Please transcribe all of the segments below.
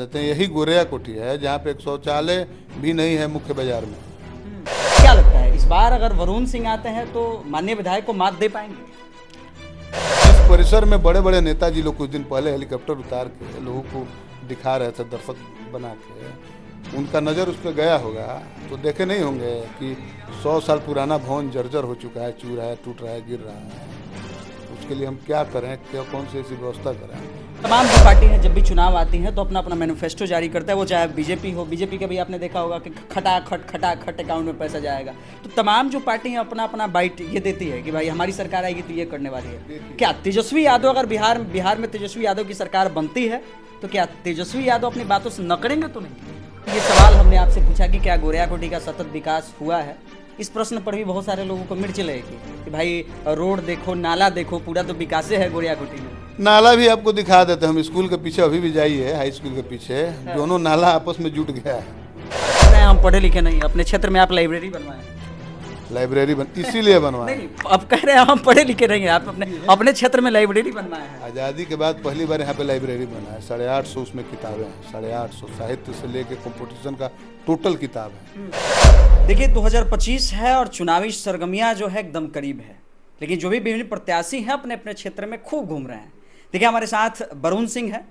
कहते हैं यही गोरिया कोठी है जहाँ पे एक शौचालय भी नहीं है मुख्य बाजार में। क्या लगता है इस बार अगर वरुण सिंह आते हैं तो माननीय विधायक को मात दे पाएंगे? इस परिसर में बड़े बड़े नेताजी लोग कुछ दिन पहले हेलीकॉप्टर उतार के लोगों को दिखा रहे थे, दर्शक बना के उनका नज़र उस पर गया होगा तो देखे नहीं होंगे कि 100 साल पुराना भवन जर्जर हो चुका है, चूर रहा है, टूट रहा है, गिर रहा है। उसके लिए हम क्या करें, क्या कौन सी ऐसी व्यवस्था करें? तमाम जो पार्टी हैं जब भी चुनाव आती हैं तो अपना अपना मैनिफेस्टो जारी करता है, वो चाहे बीजेपी हो। बीजेपी का भी आपने देखा होगा कि खटाखट अकाउंट में पैसा जाएगा। तो तमाम जो पार्टी हैं अपना अपना बाइट ये देती है कि भाई हमारी सरकार आएगी तो ये करने वाली है। क्या तेजस्वी यादव अगर बिहार में तेजस्वी यादव की सरकार बनती है तो क्या तेजस्वी यादव अपनी बातों से न करेंगे? तो नहीं। ये सवाल हमने आपसे पूछा कि क्या गोरियाकोटी का सतत विकास हुआ है। इस प्रश्न पर भी बहुत सारे लोगों को मिर्च लगेगी कि भाई रोड देखो, नाला देखो, पूरा तो विकास है गोरियाकोटी में। नाला भी आपको दिखा देते हैं हम। स्कूल के पीछे अभी भी जाइए, हाई स्कूल के पीछे दोनों नाला आपस में जुट गया है। नहीं, हम पढ़े लिखे नहीं। अपने क्षेत्र में आप लाइब्रेरी बनवाए? लाइब्रेरी इसीलिए बनवाए। नहीं, अब कह रहे हैं हम पढ़े लिखे नहीं हैं। आप अपने क्षेत्र में लाइब्रेरी बनवाए हैं। आज़ादी के बाद पहली बार यहाँ पे लाइब्रेरी बना है। 850 उसमें किताबें हैं, 850 साहित्य से लेके कंपटीशन का टोटल किताब है। देखिए 2025 है और चुनावी सरगर्मियाँ जो है एकदम करीब है, लेकिन जो भी विभिन्न प्रत्याशी हैं अपने अपने क्षेत्र में खूब घूम रहे हैं। देखिए हमारे साथ वरुण सिंह है,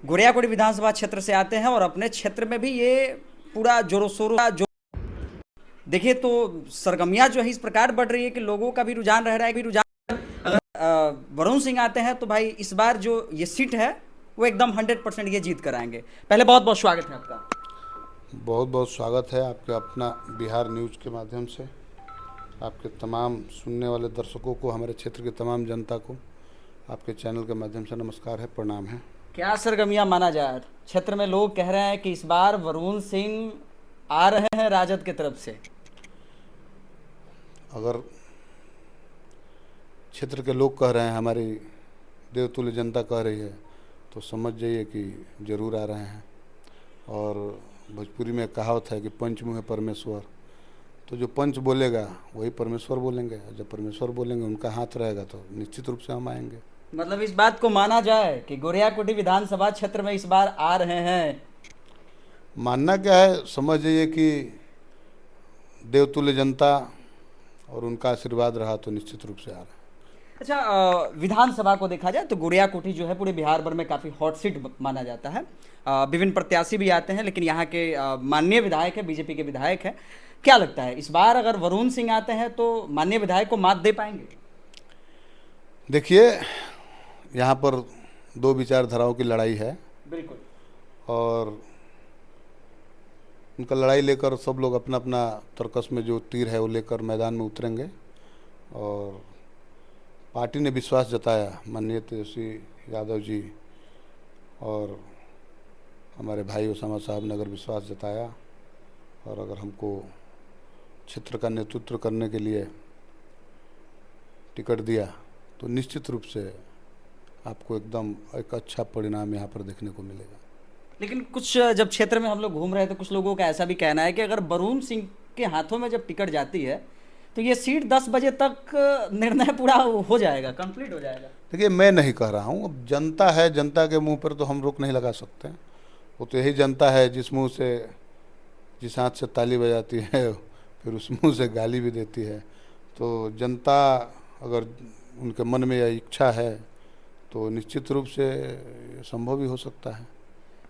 गोरियाकोटी विधानसभा क्षेत्र से आते हैं और अपने क्षेत्र में भी ये पूरा जोरों शोरों देखिए तो सरगर्मियाँ जो है इस प्रकार बढ़ रही है कि लोगों का भी रुझान रह रहा है कि वरुण सिंह आते हैं तो भाई इस बार जो ये सीट है वो एकदम 100% ये जीत कर आएंगे। पहले बहुत बहुत स्वागत है आपका। बहुत बहुत स्वागत है आपके अपना बिहार न्यूज़ के माध्यम से। आपके तमाम सुनने वाले दर्शकों को, हमारे क्षेत्र की तमाम जनता को आपके चैनल के माध्यम से नमस्कार है, प्रणाम है। क्या सरगर्मियाँ माना जाए? क्षेत्र में लोग कह रहे हैं कि इस बार वरुण सिंह आ रहे हैं राजद की तरफ से। अगर क्षेत्र के लोग कह रहे हैं, हमारी देवतुल्य जनता कह रही है, तो समझ जाइए कि ज़रूर आ रहे हैं। और भोजपुरी में कहावत है कि पंच मुँह है परमेश्वर, तो जो पंच बोलेगा वही परमेश्वर बोलेंगे। जब परमेश्वर बोलेंगे, उनका हाथ रहेगा, तो निश्चित रूप से हम आएंगे। मतलब इस बात को माना जाए कि गोरियाकोटी विधानसभा क्षेत्र में इस बार आ रहे हैं? मानना क्या है, समझ जाइए कि देवतुल्य जनता और उनका आशीर्वाद रहा तो निश्चित रूप से आ रहा है। अच्छा, विधानसभा को देखा जाए तो गोरियाकोटी जो है पूरे बिहार भर में काफ़ी हॉट सीट माना जाता है। विभिन्न प्रत्याशी भी आते हैं, लेकिन यहाँ के माननीय विधायक है, बीजेपी के विधायक है। क्या लगता है इस बार अगर वरुण सिंह आते हैं तो माननीय विधायक को मात दे पाएंगे? देखिए, यहाँ पर दो विचारधाराओं की लड़ाई है। बिल्कुल। और उनका लड़ाई लेकर सब लोग अपना अपना तर्कस में जो तीर है वो लेकर मैदान में उतरेंगे। और पार्टी ने विश्वास जताया, माननीय तेजस्वी यादव जी और हमारे भाई उसामा साहब ने अगर विश्वास जताया और अगर हमको क्षेत्र का नेतृत्व करने के लिए टिकट दिया, तो निश्चित रूप से आपको एकदम एक अच्छा परिणाम यहाँ पर देखने को मिलेगा। लेकिन कुछ जब क्षेत्र में हम लोग घूम रहे हैं तो कुछ लोगों का ऐसा भी कहना है कि अगर वरुण सिंह के हाथों में जब टिकट जाती है तो ये सीट 10 बजे तक निर्णय पूरा हो जाएगा, कंप्लीट हो जाएगा। देखिए, मैं नहीं कह रहा हूँ, अब जनता है, जनता के मुंह पर तो हम रोक नहीं लगा सकते। वो तो यही जनता है जिस मुंह से, जिस हाथ से ताली बजाती है फिर उस मुंह से गाली भी देती है। तो जनता अगर उनके मन में यह इच्छा है तो निश्चित रूप से संभव भी हो सकता है।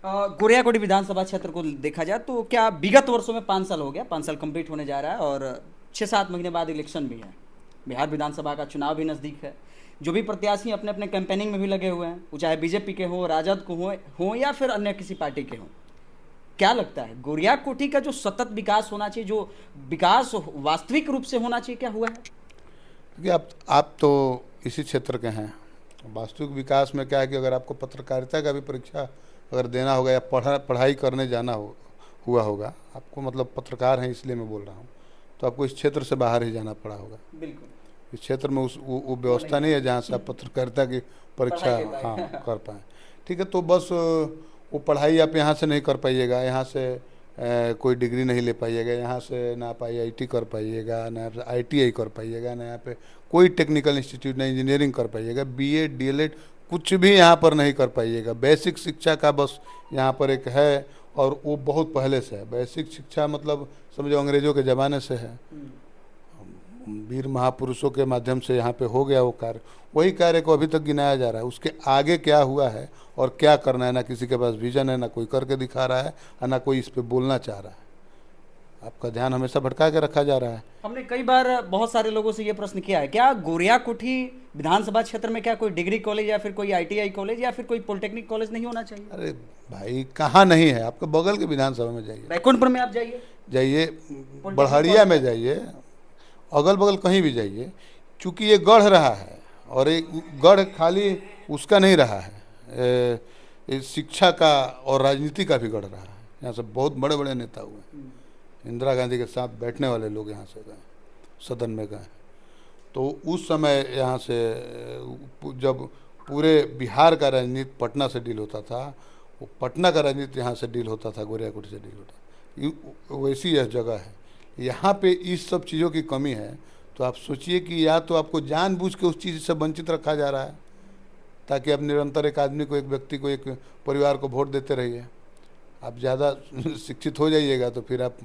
गोरियाकोटी विधानसभा क्षेत्र को देखा जाए तो क्या विगत वर्षों में 5 साल हो गया, 5 साल कंप्लीट होने जा रहा है और 6-7 महीने बाद इलेक्शन भी है। बिहार विधानसभा का चुनाव भी नज़दीक है। जो भी प्रत्याशी अपने अपने कैंपेनिंग में भी लगे हुए हैं, वो चाहे बीजेपी के हों, राजद को हों या फिर अन्य किसी पार्टी के हों। क्या लगता है गोरियाकोटी का जो सतत विकास होना चाहिए, जो विकास वास्तविक रूप से होना चाहिए, क्या हुआ है? क्योंकि आप तो इसी क्षेत्र के हैं। वास्तविक विकास में क्या है कि अगर आपको पत्रकारिता का भी परीक्षा अगर देना होगा या पढ़ाई करने जाना हुआ होगा, आपको मतलब पत्रकार हैं इसलिए मैं बोल रहा हूँ, तो आपको इस क्षेत्र से बाहर ही जाना पड़ा होगा। बिल्कुल। इस क्षेत्र में वो व्यवस्था नहीं है जहाँ से आप पत्रकारिता की परीक्षा कर पाएँ। ठीक है, तो बस वो पढ़ाई आप यहाँ से नहीं कर पाइएगा, यहाँ से कोई डिग्री नहीं ले पाइएगा, यहाँ से ना आप आईआईटी कर पाइएगा, ना आप आईटीआई कर पाइएगा, ना यहाँ पे कोई टेक्निकल इंस्टीट्यूट, ना इंजीनियरिंग कर पाइएगा। बीएड डीएलएड कुछ भी यहाँ पर नहीं कर पाइएगा। बेसिक शिक्षा का बस यहाँ पर एक है, और वो बहुत पहले से है। बेसिक शिक्षा मतलब समझो अंग्रेजों के ज़माने से है, वीर महापुरुषों के माध्यम से यहाँ पे हो गया वो कार्य। वही कार्य को अभी तक गिनाया जा रहा है। उसके आगे क्या हुआ है और क्या करना है, ना किसी के पास विजन है, ना कोई करके दिखा रहा है, और ना कोई इस पे बोलना चाह रहा है। आपका ध्यान हमेशा भटका के रखा जा रहा है। हमने कई बार बहुत सारे लोगों से ये प्रश्न किया है, क्या गोरियाकोठी विधानसभा क्षेत्र में क्या कोई डिग्री कॉलेज या फिर कोई आईटीआई कॉलेज या फिर कोई पॉलिटेक्निक कॉलेज नहीं होना चाहिए? अरे भाई, कहाँ नहीं है? आपके बगल के विधानसभा में जाइए, बैकुंठपुर में आप जाइए, जाइए बढ़हरिया में जाइए, अगल बगल कहीं भी जाइए। चूँकि ये गढ़ रहा है, और एक गढ़ खाली उसका नहीं रहा है, ये शिक्षा का और राजनीति का भी गढ़ रहा है। यहाँ से बहुत बड़े बड़े नेता हुए, इंदिरा गांधी के साथ बैठने वाले लोग यहाँ से गए, सदन में गए। तो उस समय यहाँ से जब पूरे बिहार का राजनीति पटना से डील होता था, वो पटना का राजनीति यहाँ से डील होता था, गोरियाकोठी से डील होता। वैसी यह जगह है। यहाँ पे इस सब चीज़ों की कमी है। तो आप सोचिए कि या तो आपको जानबूझ के उस चीज़ से वंचित रखा जा रहा है, ताकि आप निरंतर एक आदमी को, एक व्यक्ति को, एक परिवार को वोट देते रहिए। आप ज़्यादा शिक्षित हो जाइएगा तो फिर आप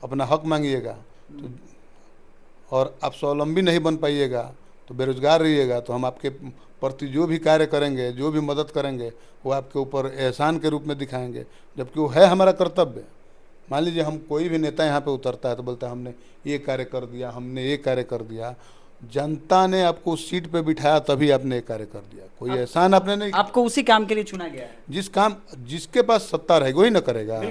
अपना हक मांगिएगा, तो और आप स्वावलंबी नहीं बन पाइएगा, तो बेरोजगार रहिएगा, तो हम आपके प्रति जो भी कार्य करेंगे, जो भी मदद करेंगे, वो आपके ऊपर एहसान के रूप में दिखाएंगे, जबकि वो है हमारा कर्तव्य। मान लीजिए हम कोई भी नेता यहाँ पे उतरता है तो बोलता है हमने ये कार्य कर दिया, हमने ये कार्य कर दिया। जनता ने आपको उस सीट पे बिठाया तभी आपने ये कार्य कर दिया, कोई एहसान आपने नहीं। आपको उसी काम के लिए चुना गया है। जिस काम, जिसके पास सत्ता रहेगी वही ना करेगा।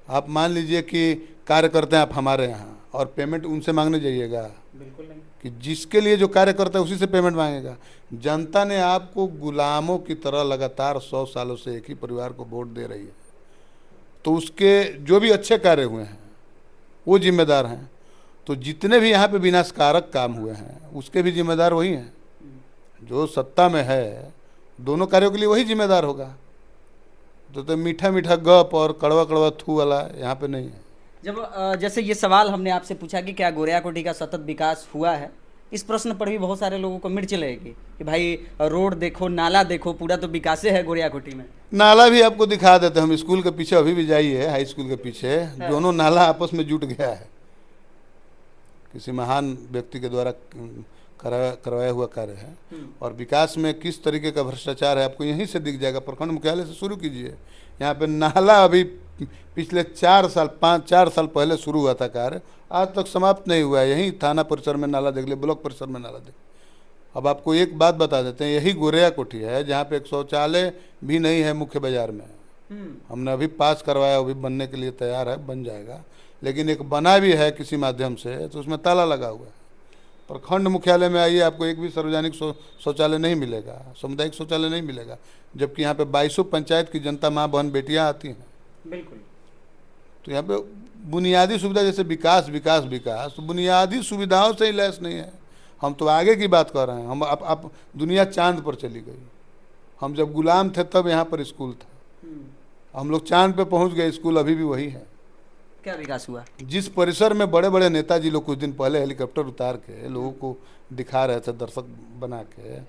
आप मान लीजिए कि कार्य करते हैं आप हमारे यहाँ, और पेमेंट उनसे मांगने जाइएगा? बिल्कुल नहीं। कि जिसके लिए जो कार्य करता है उसी से पेमेंट मांगेगा। जनता ने आपको गुलामों की तरह लगातार 100 सालों से एक ही परिवार को वोट दे रही है, तो उसके जो भी अच्छे कार्य हुए हैं वो जिम्मेदार हैं। तो जितने भी यहाँ पे विनाशकारक काम हुए हैं उसके भी जिम्मेदार वही हैं। जो सत्ता में है दोनों कार्यों के लिए वही जिम्मेदार होगा। तो मीठा मीठा गप और कड़वा कड़वा थू वाला यहाँ पे नहीं है। जब जैसे ये सवाल हमने आपसे पूछा कि क्या गोरियाकोठी का सतत विकास हुआ है, इस प्रश्न पर भी बहुत सारे लोगों को मिर्च लगेगी कि भाई रोड देखो, नाला देखो, पूरा तो विकास है गोरियाकोठी में। नाला भी आपको दिखा देते हैं हम। स्कूल के पीछे अभी भी जाइए, हाई स्कूल के पीछे दोनों नाला आपस में जुट गया है। किसी महान व्यक्ति के द्वारा करवाया हुआ कार्य है। और विकास में किस तरीके का भ्रष्टाचार है आपको यहीं से दिख जाएगा। प्रखंड मुख्यालय से शुरू कीजिए। यहाँ पे नाला अभी पिछले 4 साल 5-4 साल पहले शुरू हुआ था कार्य, आज तक समाप्त नहीं हुआ है। यहीं थाना परिसर में नाला देख ले, ब्लॉक परिसर में नाला देख। अब आपको एक बात बता देते हैं, यही गोरियाकोठी है जहाँ पे एक शौचालय भी नहीं है मुख्य बाजार में। हमने अभी पास करवाया, अभी बनने के लिए तैयार है, बन जाएगा। लेकिन एक बना भी है किसी माध्यम से, तो उसमें ताला लगा हुआ है। प्रखंड मुख्यालय में आइए, आपको एक भी सार्वजनिक शौचालय नहीं मिलेगा, सामुदायिक शौचालय नहीं मिलेगा। जबकि यहाँ पे 22 पंचायत की जनता, माँ बहन बेटियाँ आती हैं। बिल्कुल। तो यहाँ पे बुनियादी सुविधा जैसे विकास विकास विकास, तो बुनियादी सुविधाओं से ही लैस नहीं है। हम तो आगे की बात कर रहे हैं। हम अब दुनिया चांद पर चली गई। हम जब गुलाम थे तब यहाँ पर स्कूल था। हम लोग चांद पे पहुँच गए, स्कूल अभी भी वही है। क्या विकास हुआ? जिस परिसर में बड़े बड़े नेताजी लोग कुछ दिन पहले हेलीकॉप्टर उतार के लोगों को दिखा रहे थे, दर्शक बना के,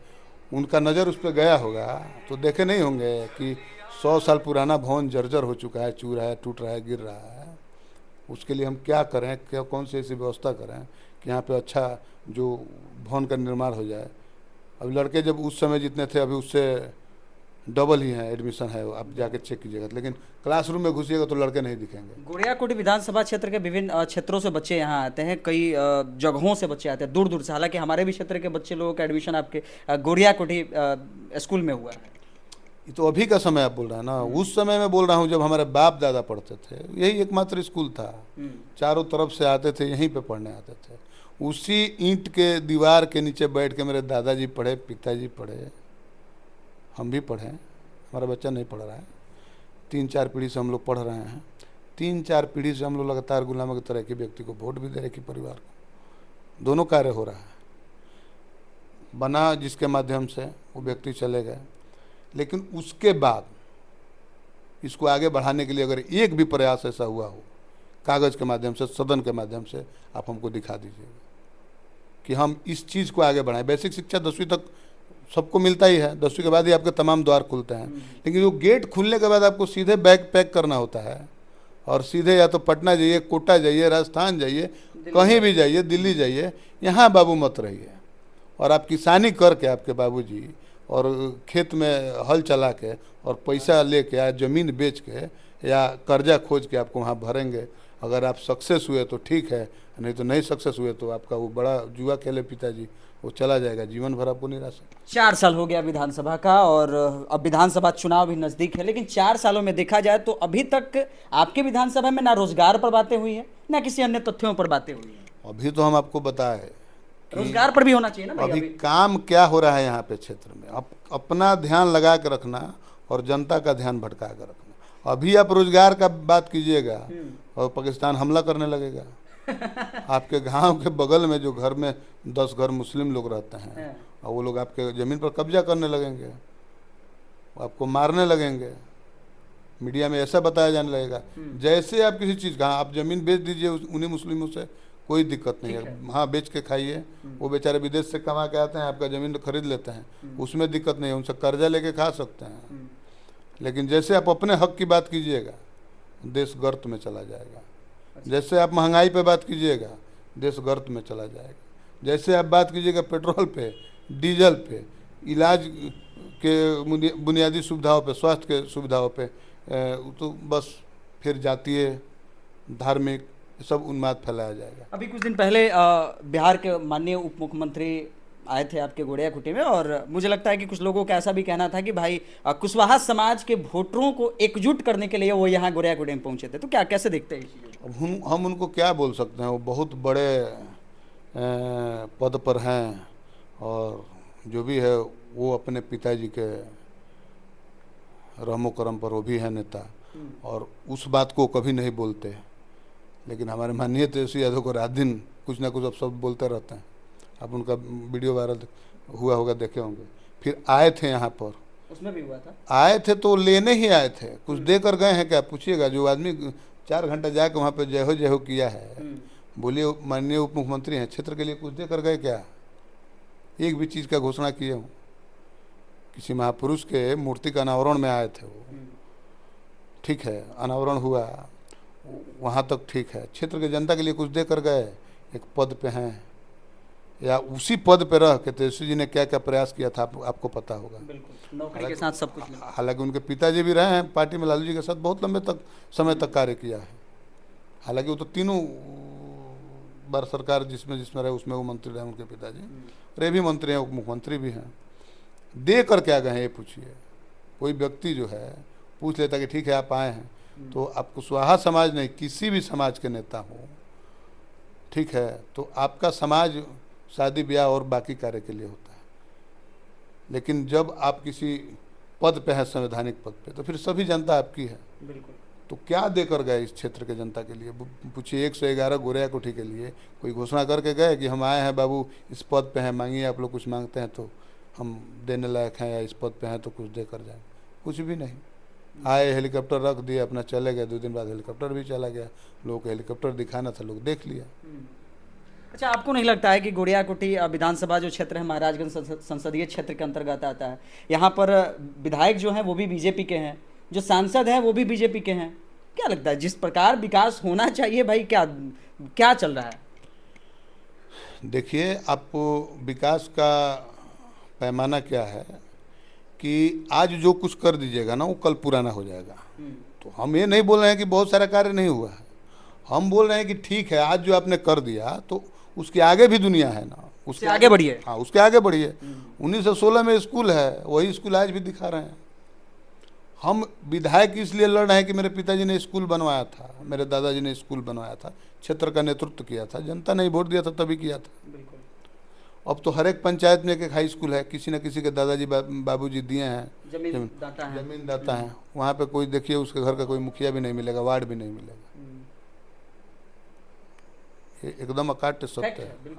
उनका नज़र उस पर गया होगा तो देखे नहीं होंगे कि 100 साल पुराना भवन जर्जर हो चुका है, चूर है, टूट रहा है, गिर रहा है। उसके लिए हम क्या करें, क्या कौन सी ऐसी व्यवस्था करें कि यहाँ पे अच्छा जो भवन का निर्माण हो जाए। अब लड़के जब उस समय जितने थे अभी उससे डबल ही है एडमिशन है, आप जाके चेक कीजिएगा। लेकिन क्लासरूम में घुसिएगा तो लड़के नहीं दिखेंगे। गोरियाकोठी विधानसभा क्षेत्र के विभिन्न क्षेत्रों से बच्चे यहाँ आते हैं, कई जगहों से बच्चे आते हैं, दूर दूर से। हालांकि हमारे भी क्षेत्र के बच्चे लोगों का एडमिशन आपके गोरियाकोठी स्कूल में हुआ है। ये तो अभी का समय आप बोल रहे हैं ना। उस समय मैं बोल रहा हूँ जब हमारे बाप दादा पढ़ते थे, यही एकमात्र स्कूल था। चारों तरफ से आते थे, यहीं पे पढ़ने आते थे। उसी ईंट के दीवार के नीचे बैठ के मेरे दादाजी पढ़े, पिताजी पढ़े, हम भी पढ़े। हमारा बच्चा नहीं पढ़ रहा है। 3-4 पीढ़ी से हम लोग पढ़ रहे हैं। 3-4 पीढ़ी से हम लोग लगातार गुलामों की तरह के व्यक्ति को वोट भी दे रहे, कि परिवार को दोनों कार्य हो रहा है। बना जिसके माध्यम से वो व्यक्ति चले गए, लेकिन उसके बाद इसको आगे बढ़ाने के लिए अगर एक भी प्रयास ऐसा हुआ हो, कागज़ के माध्यम से, सदन के माध्यम से, आप हमको दिखा दीजिएगा कि हम इस चीज़ को आगे बढ़ाएं। बेसिक शिक्षा 10वीं तक सबको मिलता ही है, 10वीं के बाद ही आपके तमाम द्वार खुलते हैं। लेकिन जो गेट खुलने के बाद आपको सीधे बैग पैक करना होता है और सीधे या तो पटना जाइए, कोटा जाइए, राजस्थान जाइए, कहीं भी जाइए, दिल्ली जाइए, यहाँ बाबू मत रहिए। और आप किसानी करके आपके बाबूजी और खेत में हल चला के और पैसा लेके या ज़मीन बेच के या कर्जा खोज के आपको वहाँ भरेंगे। अगर आप सक्सेस हुए तो ठीक है, नहीं तो नहीं सक्सेस हुए तो आपका वो बड़ा जुआ खेले पिताजी, वो चला जाएगा, जीवन भर आपको निराशा। 4 साल हो गया विधानसभा का और अब विधानसभा चुनाव भी नज़दीक है, लेकिन 4 सालों में देखा जाए तो अभी तक आपके विधानसभा में ना रोजगार पर बातें हुई है, ना किसी अन्य तथ्यों पर बातें हुई है। अभी तो हम आपको बताए रोजगार पर भी होना चाहिए ना भाई। अभी काम क्या हो रहा है यहाँ पे क्षेत्र में, अपना ध्यान लगा के रखना और जनता का ध्यान भटका कर रखना। अभी आप रोजगार का बात कीजिएगा और पाकिस्तान हमला करने लगेगा। आपके गांव के बगल में जो घर में 10 घर मुस्लिम लोग रहते हैं और वो लोग आपके ज़मीन पर कब्जा करने लगेंगे, आपको मारने लगेंगे। मीडिया में ऐसा बताया जाने लगेगा जैसे आप किसी चीज़ का, आप ज़मीन बेच दीजिए उन्हीं मुस्लिमों से, कोई दिक्कत नहीं है, हाँ बेच के खाइए। वो बेचारे विदेश से कमा के आते हैं, आपका ज़मीन खरीद लेते हैं, उसमें दिक्कत नहीं है, उनसे कर्जा लेके खा सकते हैं। लेकिन जैसे आप अपने हक की बात कीजिएगा, देश गर्त में चला जाएगा। जैसे आप महंगाई पे बात कीजिएगा, देश गर्त में चला जाएगा। जैसे आप बात कीजिएगा पेट्रोल पे, डीजल पे, इलाज के बुनियादी सुविधाओं पे, स्वास्थ्य के सुविधाओं पे, तो बस फिर जातीय धार्मिक सब उन्माद फैलाया जाएगा। अभी कुछ दिन पहले बिहार के माननीय उप मुख्यमंत्री आए थे आपके गोड़िया कुटी में, और मुझे लगता है कि कुछ लोगों का ऐसा भी कहना था कि भाई कुशवाहा समाज के वोटरों को एकजुट करने के लिए वो यहाँ गोड़िया कुटी में पहुंचे थे। तो क्या कैसे देखते हैं इस चीज़ को? अब हम उनको क्या बोल सकते हैं, वो बहुत बड़े पद पर हैं और जो भी है वो अपने पिताजी के रहमो करम पर वो भी है नेता और उस बात को कभी नहीं बोलते। लेकिन हमारे माननीय तेजस्वी यादव को रात दिन कुछ ना कुछ अब सब बोलते रहते हैं। आप उनका वीडियो वायरल हुआ होगा, देखे होंगे। फिर आए थे यहाँ पर, उसमें भी हुआ था, आए थे तो लेने ही आए थे, कुछ दे कर गए हैं क्या पूछिएगा। जो आदमी 4 घंटा जाके वहाँ पे जय हो किया है, बोलिए माननीय उप मुख्यमंत्री हैं, क्षेत्र के लिए कुछ दे कर गए क्या? एक भी चीज़ का घोषणा किए हूँ? किसी महापुरुष के मूर्ति का अनावरण में आए थे वो, ठीक है, अनावरण हुआ वहाँ तक ठीक है। क्षेत्र के जनता के लिए कुछ दे कर गए, एक पद पे हैं या उसी पद पे रह के तेजस्वी जी ने क्या क्या प्रयास किया था आपको पता होगा। बिल्कुल, नौकरी के साथ सब कुछ। हालांकि उनके पिताजी भी रहे हैं पार्टी में, लालू जी के साथ बहुत लंबे तक समय तक कार्य किया है। हालांकि वो तो तीनों बार सरकार जिसमें रहे उसमें वो मंत्री रहे उनके पिताजी, और ये भी मंत्री हैं, उप मुख्यमंत्री भी हैं। दे कर क्या गए ये पूछिए। कोई व्यक्ति जो है पूछ लेता कि ठीक है आप आए हैं, तो आप कुशवाहा समाज नहीं किसी भी समाज के नेता हो, ठीक है, तो आपका समाज शादी ब्याह और बाकी कार्य के लिए होता है। लेकिन जब आप किसी पद पे हैं, संवैधानिक पद पे, तो फिर सभी जनता आपकी है। बिल्कुल। तो क्या देकर गए इस क्षेत्र के जनता के लिए? पूछिए 111 गोरिया कोठी के लिए कोई घोषणा करके गए कि हम आए हैं बाबू इस पद पे हैं, मांगिए, आप लोग कुछ मांगते हैं तो हम देने लायक हैं, या इस पद पे हैं तो कुछ देकर जाए? कुछ भी नहीं। आए, हेलीकॉप्टर रख दिए, अपना चले गए, 2 दिन बाद हेलीकॉप्टर भी चला गया। लोगों को हेलीकॉप्टर दिखाना था, लोग देख लिया। अच्छा, आपको नहीं लगता है कि गोड़िया कुटी विधानसभा जो क्षेत्र है महाराजगंज संसदीय क्षेत्र के अंतर्गत आता है, यहाँ पर विधायक जो हैं वो भी बीजेपी के हैं, जो सांसद हैं वो भी बीजेपी के हैं? क्या लगता है जिस प्रकार विकास होना चाहिए भाई, क्या चल रहा है? देखिए, आपको विकास का पैमाना क्या है कि आज जो कुछ कर दीजिएगा ना वो कल पूरा ना हो जाएगा। तो हम ये नहीं बोल रहे हैं कि बहुत सारा कार्य नहीं हुआ है, हम बोल रहे हैं कि ठीक है आज जो आपने कर दिया तो उसके आगे भी दुनिया है ना, उसके आगे बढ़िए। हाँ, उसके आगे बढ़िए। 1916 में स्कूल है, वही स्कूल आज भी दिखा रहे हैं। हम विधायक इसलिए लड़ रहे हैं कि मेरे पिताजी ने स्कूल बनवाया था, मेरे दादाजी ने स्कूल बनवाया था, क्षेत्र का नेतृत्व किया था, जनता ने वोट दिया था तभी किया था। अब तो हर एक पंचायत में एक हाई स्कूल है, किसी न किसी के दादाजी बाबूजी दिए हैं, जमीन दाता है। वहाँ पे कोई देखिए उसके घर का कोई मुखिया भी नहीं मिलेगा, वार्ड भी नहीं मिलेगा। ये एकदम अकाट्य सत्य है।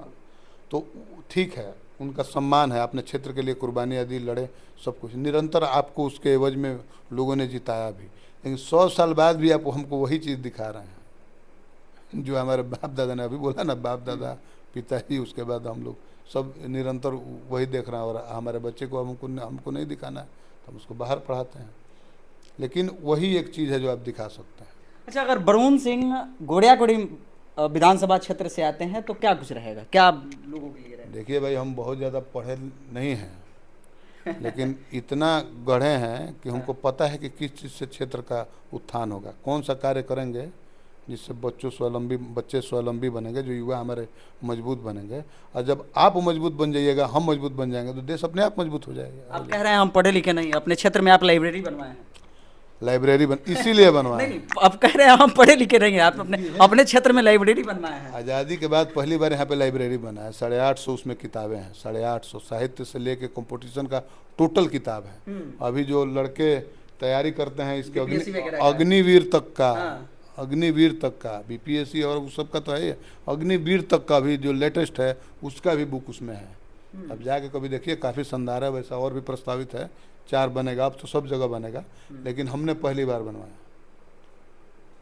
तो ठीक है, उनका सम्मान है, अपने क्षेत्र के लिए कुर्बानी आदि लड़े, सब कुछ निरंतर आपको उसके एवज में लोगों ने जिताया भी। लेकिन 100 साल बाद भी आप हमको वही चीज़ दिखा रहे हैं जो हमारे बाप दादा ने अभी बोला ना, बाप दादा पिताजी, उसके बाद हम लोग सब निरंतर वही देख रहे हैं, और हमारे बच्चे को हमको नहीं दिखाना है तो हम उसको बाहर पढ़ाते हैं। लेकिन वही एक चीज़ है जो आप दिखा सकते हैं। अच्छा, अगर वरुण सिंह गोड़ियाकोड़ी विधानसभा क्षेत्र से आते हैं तो क्या कुछ रहेगा, क्या लोगों के लिए रहेगा? देखिए भाई, हम बहुत ज़्यादा पढ़े नहीं हैं लेकिन इतना गढ़े हैं कि हमको पता है कि किस चीज़ से क्षेत्र का उत्थान होगा, कौन सा कार्य करेंगे जिससे बच्चे स्वावलंबी बनेंगे, जो युवा हमारे मजबूत बनेंगे। और जब आप मजबूत बन जाइएगा, हम मजबूत बन जाएंगे, तो देश अपने आप मजबूत हो जाएगा। आप कह रहे हैं हम पढ़े लिखे नहीं, अपने क्षेत्र में आप लाइब्रेरी बनवाए हैं? लाइब्रेरी इसीलिए बनवाए। नहीं, अब कह रहे हैं हम पढ़े लिखे नहीं हैं, आप अपने क्षेत्र में लाइब्रेरी बनवाए हैं। आज़ादी के बाद पहली बार यहाँ पे लाइब्रेरी बना है। 850 उसमें किताबें हैं, 850 साहित्य से लेके कंपटीशन का टोटल किताब है। अभी जो लड़के तैयारी करते हैं इसके अग्निवीर तक का, अग्निवीर तक का, बीपीएससी और उस सब का तो है, अग्निवीर तक का भी जो लेटेस्ट है उसका भी बुक उसमें है। अब जाके कभी देखिए, काफ़ी शानदार है। वैसा और भी प्रस्तावित है, 4 बनेगा, अब तो सब जगह बनेगा, लेकिन हमने पहली बार बनवाया।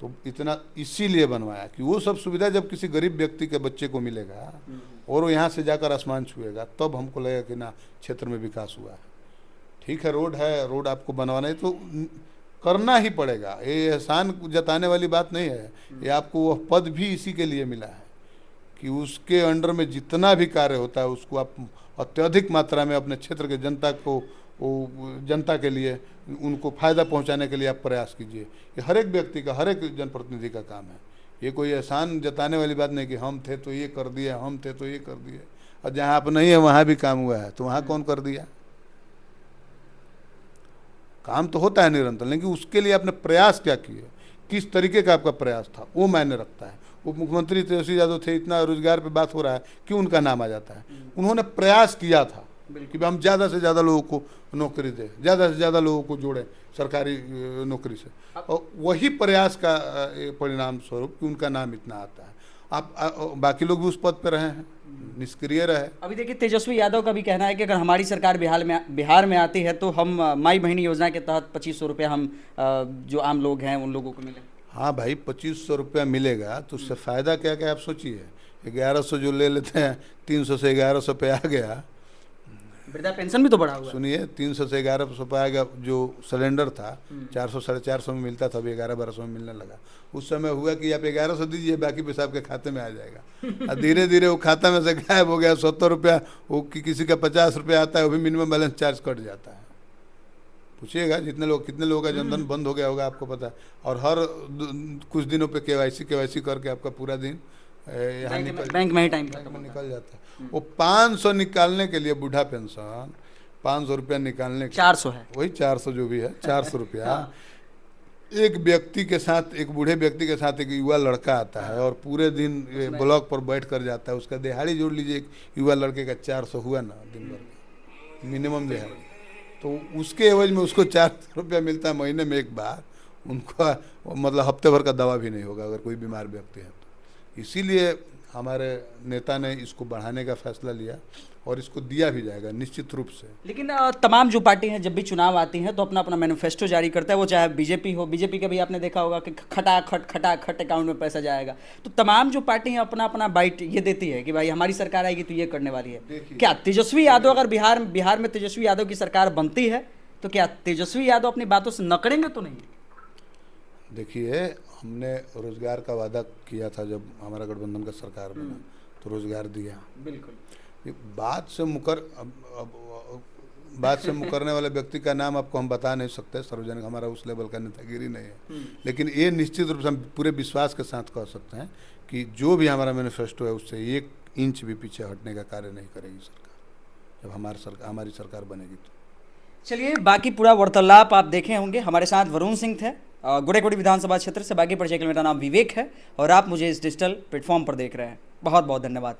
तो इतना इसीलिए बनवाया कि वो सब सुविधा जब किसी गरीब व्यक्ति के बच्चे को मिलेगा और वो यहाँ से जाकर आसमान छुएगा, तब हमको लगेगा कि ना, क्षेत्र में विकास हुआ है। ठीक है, रोड है, रोड आपको बनवाना है तो करना ही पड़ेगा, ये एहसान जताने वाली बात नहीं है। ये आपको वह पद भी इसी के लिए मिला है कि उसके अंडर में जितना भी कार्य होता है उसको आप अत्यधिक मात्रा में अपने क्षेत्र के जनता के लिए उनको फ़ायदा पहुंचाने के लिए आप प्रयास कीजिए। ये हर एक व्यक्ति का, हर एक जनप्रतिनिधि का काम है। ये कोई एहसान जताने वाली बात नहीं कि हम थे तो ये कर दिया, हम थे तो ये कर दिए, और जहाँ आप नहीं है वहाँ भी काम हुआ है, तो वहाँ कौन कर दिया? काम तो होता है निरंतर, लेकिन उसके लिए आपने प्रयास क्या किए, किस तरीके का आपका प्रयास था, वो मायने रखता है। उप मुख्यमंत्री तेजस्वी यादव थे, इतना रोजगार पे बात हो रहा है, क्यों उनका नाम आ जाता है? उन्होंने प्रयास किया था कि हम ज़्यादा से ज़्यादा लोगों को नौकरी दें, ज़्यादा से ज़्यादा लोगों को जोड़ें सरकारी नौकरी से, और वही प्रयास का परिणाम स्वरूप कि उनका नाम इतना आता है। आप बाकी लोग भी उस पद पर रहे हैं, निष्क्रिय रहे। अभी देखिए, तेजस्वी यादव का भी कहना है कि अगर हमारी सरकार बिहार में आती है तो हम माई बहिनी योजना के तहत 2500 रुपये हम जो आम लोग हैं उन लोगों को मिले। हाँ भाई, 2500 रुपया मिलेगा तो उससे फ़ायदा क्या क्या आप सोचिए। 1100 जो ले लेते हैं, 300 से 1100 पे आ गया। वृद्धा पेंशन भी तो बढ़ा हुआ है। सुनिए, 300 से 1100 पे आ गया। जो सिलेंडर था 400 साढ़े 400 में मिलता था, अभी 1100-1200 में मिलने लगा। उस समय हुआ कि आप 1100 दीजिए, बाकी पैसा आपके खाते में आ जाएगा। और धीरे धीरे वो खाता में से गायब हो गया। 70 रुपया, वो किसी का 50 रुपया आता है, वो भी मिनिमम बैलेंस चार्ज कट जाता है। पूछिएगा कितने लोगों का जनधन बंद हो गया होगा, आपको पता है। और हर कुछ दिनों पे केवाईसी करके आपका पूरा दिन यहाँ बैंक में ही टाइम निकल जाता है। वो 500 निकालने के लिए, बूढ़ा पेंशन 500 रुपया निकालने के 400 है, वही 400 जो भी है 400 रुपया। एक व्यक्ति के साथ, एक बूढ़े व्यक्ति के साथ एक युवा लड़का आता है और पूरे दिन ब्लॉक पर बैठ कर जाता है। उसका दिहाड़ी जोड़ लीजिए, एक युवा लड़के का 400 हुआ ना दिन भर मिनिमम दिहाड़ी, तो उसके एवज में उसको 400 रुपया मिलता है महीने में एक बार। उनका मतलब हफ्ते भर का दवा भी नहीं होगा अगर कोई बीमार व्यक्ति है तो। इसीलिए हमारे नेता ने इसको बढ़ाने का फैसला लिया और इसको दिया भी जाएगा निश्चित रूप से। लेकिन तमाम जो पार्टी हैं जब भी चुनाव आती हैं तो अपना अपना मैनिफेस्टो जारी करता है, वो चाहे बीजेपी हो। बीजेपी का भी आपने देखा होगा कि खटाखट अकाउंट में पैसा जाएगा। तो तमाम जो पार्टी हैं अपना अपना बाइट ये देती है कि भाई हमारी सरकार आएगी तो ये करने वाली है। क्या तेजस्वी यादव, अगर बिहार में तेजस्वी यादव की सरकार बनती है तो क्या तेजस्वी यादव अपनी बातों से नकरेंगे तो नहीं? देखिए, हमने रोजगार का वादा किया था जब हमारा गठबंधन का सरकार बना, तो रोजगार दिया। बिल्कुल। बात से मुकरने वाले व्यक्ति का नाम आपको हम बता नहीं सकते, सार्वजनिक, हमारा उस लेवल का नेतागिरी नहीं है। लेकिन ये निश्चित रूप से हम पूरे विश्वास के साथ कह सकते हैं कि जो भी हमारा मैनिफेस्टो है उससे 1 इंच भी पीछे हटने का कार्य नहीं करेगी सरकार, जब हमारी सरकार बनेगी तो। चलिए, बाकी पूरा वार्तालाप आप देखे होंगे। हमारे साथ वरुण सिंह थे, गोड़ियाकोड़ी विधानसभा क्षेत्र से। बाकी परिचय के लिए मेरा नाम विवेक है और आप मुझे इस डिजिटल प्लेटफॉर्म पर देख रहे हैं। बहुत बहुत धन्यवाद।